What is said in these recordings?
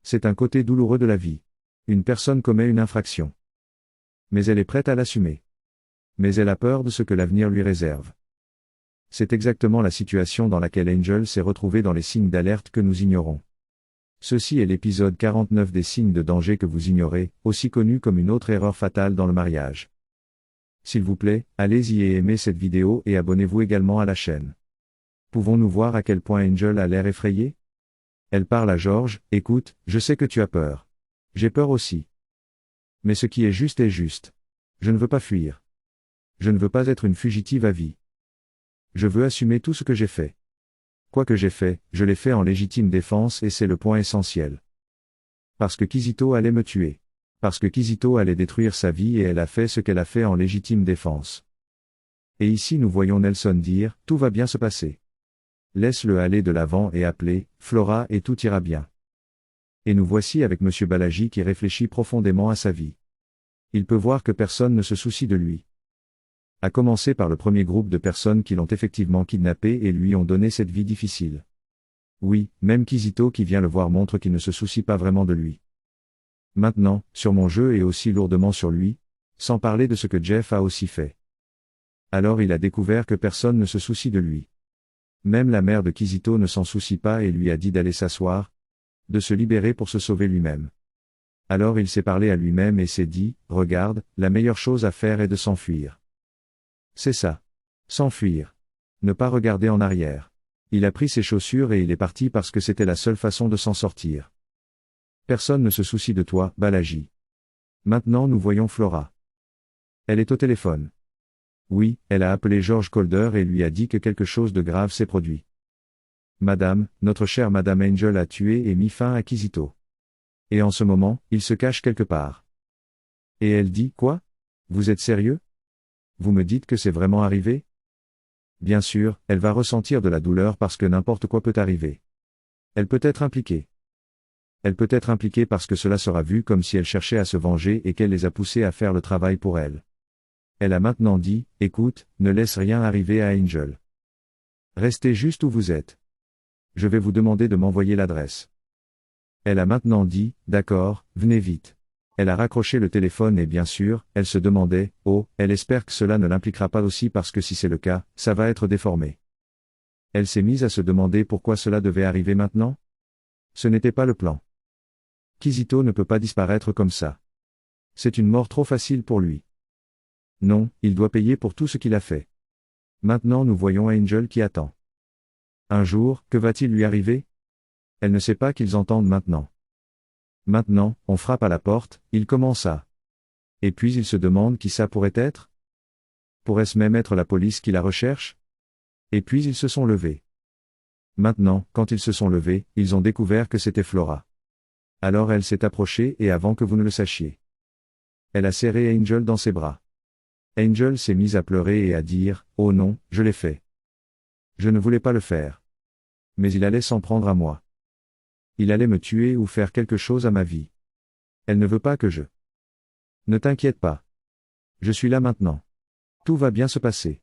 C'est un côté douloureux de la vie. Une personne commet une infraction. Mais elle est prête à l'assumer. Mais elle a peur de ce que l'avenir lui réserve. C'est exactement la situation dans laquelle Angel s'est retrouvée dans les signes d'alerte que nous ignorons. Ceci est l'épisode 49 des signes de danger que vous ignorez, aussi connu comme une autre erreur fatale dans le mariage. S'il vous plaît, allez-y et aimez cette vidéo et abonnez-vous également à la chaîne. Pouvons-nous voir à quel point Angel a l'air effrayée? Elle parle à George, écoute, je sais que tu as peur. J'ai peur aussi. Mais ce qui est juste. Je ne veux pas fuir. Je ne veux pas être une fugitive à vie. Je veux assumer tout ce que j'ai fait. Quoi que j'ai fait, je l'ai fait en légitime défense et c'est le point essentiel. Parce que Kizito allait me tuer. Parce que Kizito allait détruire sa vie et elle a fait ce qu'elle a fait en légitime défense. Et ici nous voyons Nelson dire, tout va bien se passer. Laisse-le aller de l'avant et appeler, Flora et tout ira bien. Et nous voici avec M. Balaji qui réfléchit profondément à sa vie. Il peut voir que personne ne se soucie de lui. À commencer par le premier groupe de personnes qui l'ont effectivement kidnappé et lui ont donné cette vie difficile. Oui, même Kizito qui vient le voir montre qu'il ne se soucie pas vraiment de lui. Maintenant, sur mon jeu et aussi lourdement sur lui, sans parler de ce que Jeff a aussi fait. Alors il a découvert que personne ne se soucie de lui. Même la mère de Kizito ne s'en soucie pas et lui a dit d'aller s'asseoir, de se libérer pour se sauver lui-même. Alors il s'est parlé à lui-même et s'est dit, regarde, la meilleure chose à faire est de s'enfuir. C'est ça. S'enfuir. Ne pas regarder en arrière. Il a pris ses chaussures et il est parti parce que c'était la seule façon de s'en sortir. Personne ne se soucie de toi, Balaji. Maintenant nous voyons Flora. Elle est au téléphone. Oui, elle a appelé George Calder et lui a dit que quelque chose de grave s'est produit. Madame, notre chère Madame Angel a tué et mis fin à Kizito. Et en ce moment, il se cache quelque part. Et elle dit, quoi? Vous êtes sérieux? Vous me dites que c'est vraiment arrivé? Bien sûr, elle va ressentir de la douleur parce que n'importe quoi peut arriver. Elle peut être impliquée. Elle peut être impliquée parce que cela sera vu comme si elle cherchait à se venger et qu'elle les a poussés à faire le travail pour elle. Elle a maintenant dit, écoute, ne laisse rien arriver à Angel. Restez juste où vous êtes. Je vais vous demander de m'envoyer l'adresse. Elle a maintenant dit, d'accord, venez vite. Elle a raccroché le téléphone et bien sûr, elle se demandait, oh, elle espère que cela ne l'impliquera pas aussi parce que si c'est le cas, ça va être déformé. Elle s'est mise à se demander pourquoi cela devait arriver maintenant? Ce n'était pas le plan. Kizito ne peut pas disparaître comme ça. C'est une mort trop facile pour lui. Non, il doit payer pour tout ce qu'il a fait. Maintenant nous voyons Angel qui attend. Un jour, que va-t-il lui arriver? Elle ne sait pas qu'ils entendent maintenant. Maintenant, on frappe à la porte, il commence à. Et puis il se demande qui ça pourrait être? Pourrait-ce même être la police qui la recherche? Et puis ils se sont levés. Maintenant, quand ils se sont levés, ils ont découvert que c'était Flora. Alors elle s'est approchée et avant que vous ne le sachiez. Elle a serré Angel dans ses bras. Angel s'est mise à pleurer et à dire, oh non, je l'ai fait. Je ne voulais pas le faire. Mais il allait s'en prendre à moi. Il allait me tuer ou faire quelque chose à ma vie. Elle ne veut pas que je. Ne t'inquiète pas. Je suis là maintenant. Tout va bien se passer.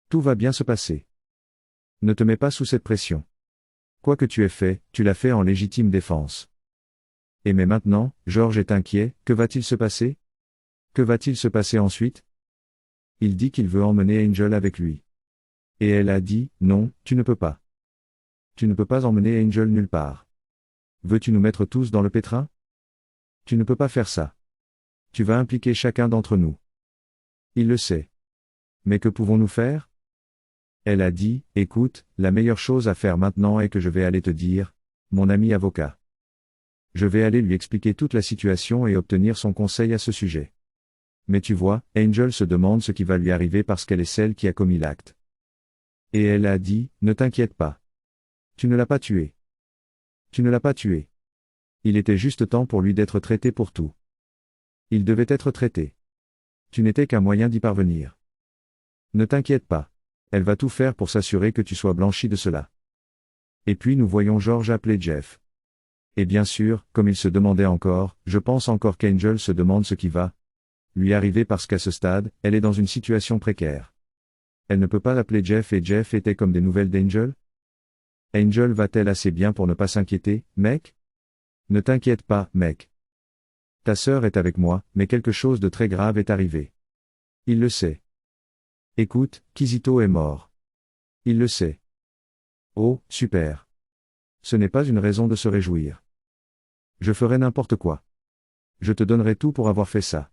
Tout va bien se passer. Ne te mets pas sous cette pression. Quoi que tu aies fait, tu l'as fait en légitime défense. Et mais maintenant, George est inquiet, que va-t-il se passer? Que va-t-il se passer ensuite? Il dit qu'il veut emmener Angel avec lui. Et elle a dit, non, tu ne peux pas. Tu ne peux pas emmener Angel nulle part. Veux-tu nous mettre tous dans le pétrin? Tu ne peux pas faire ça. Tu vas impliquer chacun d'entre nous. Il le sait. Mais que pouvons-nous faire? Elle a dit, écoute, la meilleure chose à faire maintenant est que je vais aller te dire, mon ami avocat. Je vais aller lui expliquer toute la situation et obtenir son conseil à ce sujet. Mais tu vois, Angel se demande ce qui va lui arriver parce qu'elle est celle qui a commis l'acte. Et elle a dit, ne t'inquiète pas. Tu ne l'as pas tué. Tu ne l'as pas tué. Il était juste temps pour lui d'être traité pour tout. Il devait être traité. Tu n'étais qu'un moyen d'y parvenir. Ne t'inquiète pas. Elle va tout faire pour s'assurer que tu sois blanchi de cela. Et puis nous voyons George appeler Jeff. Et bien sûr, comme il se demandait encore, je pense encore qu'Angel se demande ce qui va lui arriver parce qu'à ce stade, elle est dans une situation précaire. Elle ne peut pas appeler Jeff et Jeff était comme des nouvelles d'Angel? Angel va-t-elle assez bien pour ne pas s'inquiéter, mec? Ne t'inquiète pas, mec. Ta sœur est avec moi, mais quelque chose de très grave est arrivé. Il le sait. Écoute, Kizito est mort. Il le sait. Oh, super. Ce n'est pas une raison de se réjouir. Je ferai n'importe quoi. Je te donnerai tout pour avoir fait ça.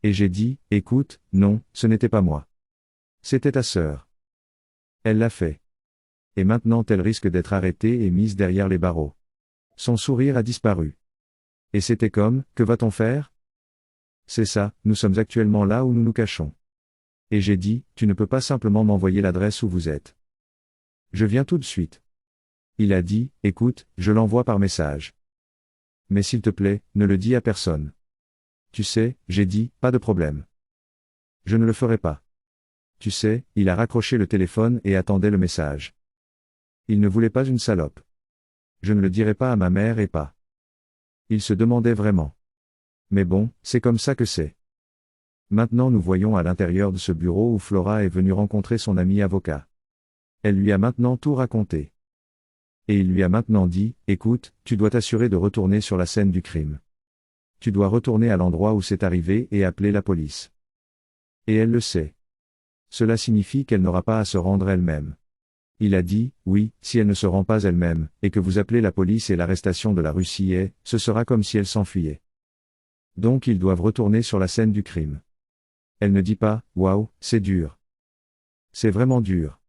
Et j'ai dit, écoute, non, ce n'était pas moi. C'était ta sœur. Elle l'a fait. Et maintenant elle risque d'être arrêtée et mise derrière les barreaux. Son sourire a disparu. Et c'était comme, que va-t-on faire? C'est ça, nous sommes actuellement là où nous nous cachons. Et j'ai dit, tu ne peux pas simplement m'envoyer l'adresse où vous êtes. Je viens tout de suite. Il a dit, écoute, je l'envoie par message. Mais s'il te plaît, ne le dis à personne. Tu sais, j'ai dit, pas de problème. Je ne le ferai pas. Tu sais, il a raccroché le téléphone et attendait le message. Il ne voulait pas une salope. Je ne le dirai pas à ma mère et pas. Il se demandait vraiment. Mais bon, c'est comme ça que c'est. Maintenant nous voyons à l'intérieur de ce bureau où Flora est venue rencontrer son ami avocat. Elle lui a maintenant tout raconté. Et il lui a maintenant dit, écoute, tu dois t'assurer de retourner sur la scène du crime. Tu dois retourner à l'endroit où c'est arrivé et appeler la police. Et elle le sait. Cela signifie qu'elle n'aura pas à se rendre elle-même. Il a dit, oui, si elle ne se rend pas elle-même, et que vous appelez la police et l'arrestation de la Russie est, ce sera comme si elle s'enfuyait. Donc ils doivent retourner sur la scène du crime. Elle ne dit pas, waouh, c'est dur. C'est vraiment dur.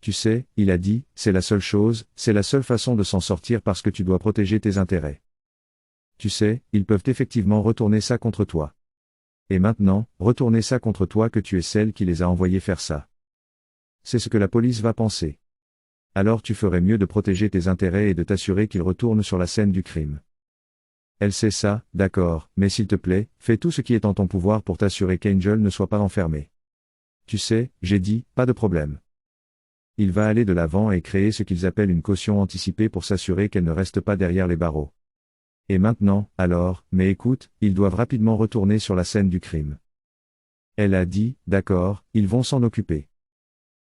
Tu sais, il a dit, c'est la seule chose, c'est la seule façon de s'en sortir parce que tu dois protéger tes intérêts. Tu sais, ils peuvent effectivement retourner ça contre toi. Et maintenant, retourner ça contre toi que tu es celle qui les a envoyés faire ça. C'est ce que la police va penser. Alors tu ferais mieux de protéger tes intérêts et de t'assurer qu'ils retournent sur la scène du crime. Elle sait ça, d'accord, mais s'il te plaît, fais tout ce qui est en ton pouvoir pour t'assurer qu'Angel ne soit pas enfermée. Tu sais, j'ai dit, pas de problème. Il va aller de l'avant et créer ce qu'ils appellent une caution anticipée pour s'assurer qu'elle ne reste pas derrière les barreaux. Et maintenant, alors, mais écoute, ils doivent rapidement retourner sur la scène du crime. Elle a dit, d'accord, ils vont s'en occuper.